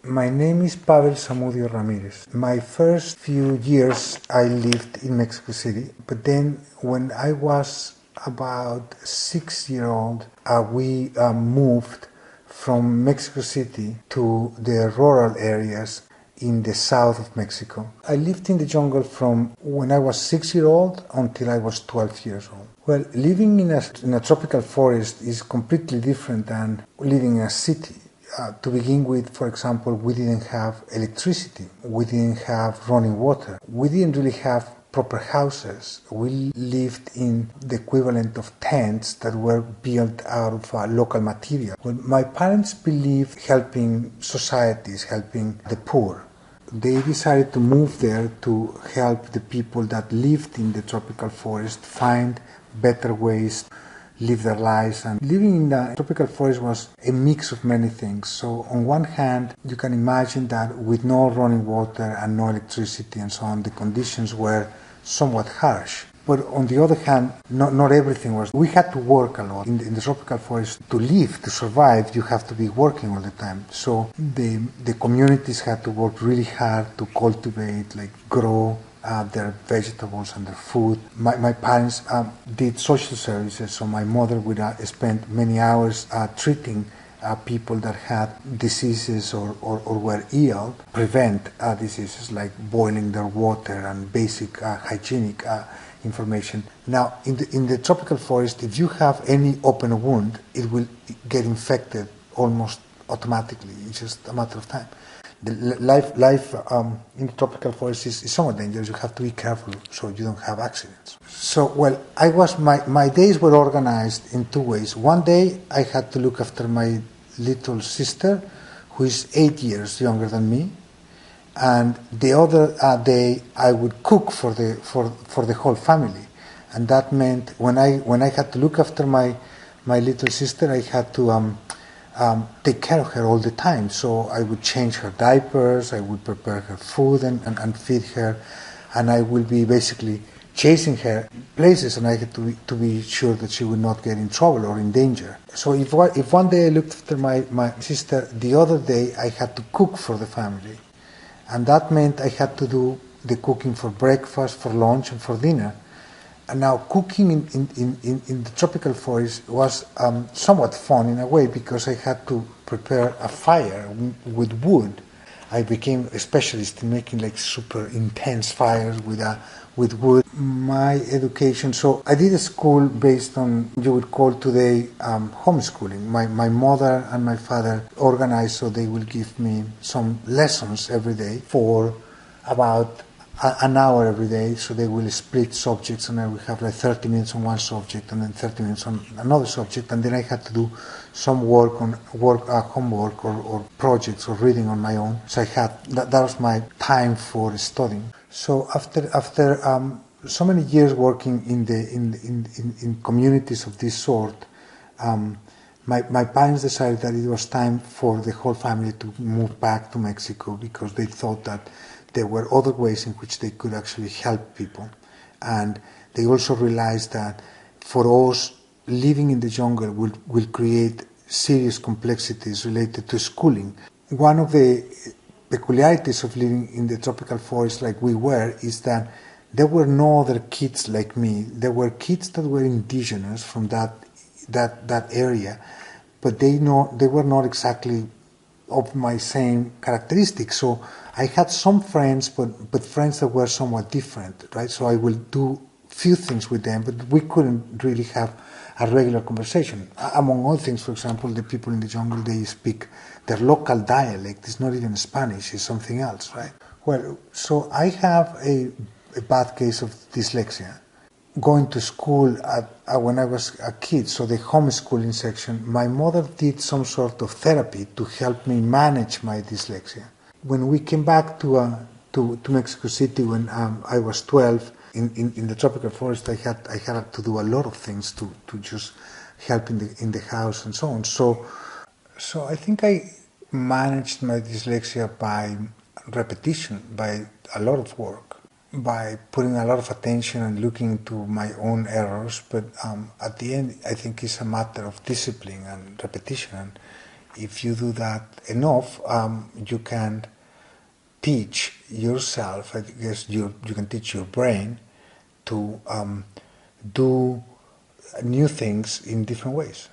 My name is Pavel Samudio Ramirez. My first few years I lived in Mexico City, but then when I was about 6 years old, we moved from Mexico City to the rural areas in the south of Mexico. I lived in the jungle from when I was 6 years old until I was 12 years old. Well, living in a tropical forest is completely different than living in a city. To begin with, for example, we didn't have electricity, we didn't have running water, we didn't really have proper houses. We lived in the equivalent of tents that were built out of local material. Well, my parents believed helping societies, helping the poor. They decided to move there to help the people that lived in the tropical forest find better ways live their lives. And living in the tropical forest was a mix of many things. So on one hand, you can imagine that with no running water and no electricity and so on, the conditions were somewhat harsh. But on the other hand, not everything was. We had to work a lot. In the tropical forest, to live, to survive, you have to be working all the time. So the communities had to work really hard to cultivate, grow their vegetables and their food. My parents did social services, so my mother would spend many hours treating people that had diseases or were ill, prevent diseases like boiling their water and basic hygienic information. Now, in the tropical forest, if you have any open wound, it will get infected almost automatically. It's just a matter of time. The life in the tropical forest is somewhat dangerous. You have to be careful so you don't have accidents. So, well, my days were organized in two ways. One day I had to look after my little sister, who is 8 years younger than me, and the other day I would cook for the whole family, and that meant when I had to look after my little sister, I had to take care of her all the time. So I would change her diapers, I would prepare her food and feed her, and I will be basically chasing her places, and I had to be sure that she would not get in trouble or in danger. So if one day I looked after my sister, the other day I had to cook for the family. And that meant I had to do the cooking for breakfast, for lunch, and for dinner. And now cooking in the tropical forest was somewhat fun in a way, because I had to prepare a fire with wood. I became a specialist in making super intense fires with wood. My education, so I did a school based on, you would call today, homeschooling. My mother and my father organized so they will give me some lessons every day for about an hour every day. So they will split subjects, and I will have 30 minutes on one subject and then 30 minutes on another subject, and then I had to do some homework or projects or reading on my own. So I had that was my time for studying. So after so many years working in communities of this sort, my parents decided that it was time for the whole family to move back to Mexico, because they thought that there were other ways in which they could actually help people. And they also realized that for us, living in the jungle will create serious complexities related to schooling. One of the peculiarities of living in the tropical forest like we were is that there were no other kids like me. There were kids that were indigenous from that area, but they were not exactly of my same characteristics. So I had some friends, but friends that were somewhat different, right? So I will do few things with them, but we couldn't really have a regular conversation. Among other things, for example, the people in the jungle, they speak their local dialect. It's not even Spanish, it's something else, right? Well, so I have a bad case of dyslexia. Going to school when I was a kid, so the homeschooling section, my mother did some sort of therapy to help me manage my dyslexia. When we came back to Mexico City when I was 12, in the tropical forest, I had to do a lot of things to just help in the house and so on. So I think I managed my dyslexia by repetition, by a lot of work, by putting a lot of attention and looking into my own errors. But at the end, I think it's a matter of discipline and repetition. And If you do that enough, you can teach yourself, I guess you can teach your brain to do new things in different ways.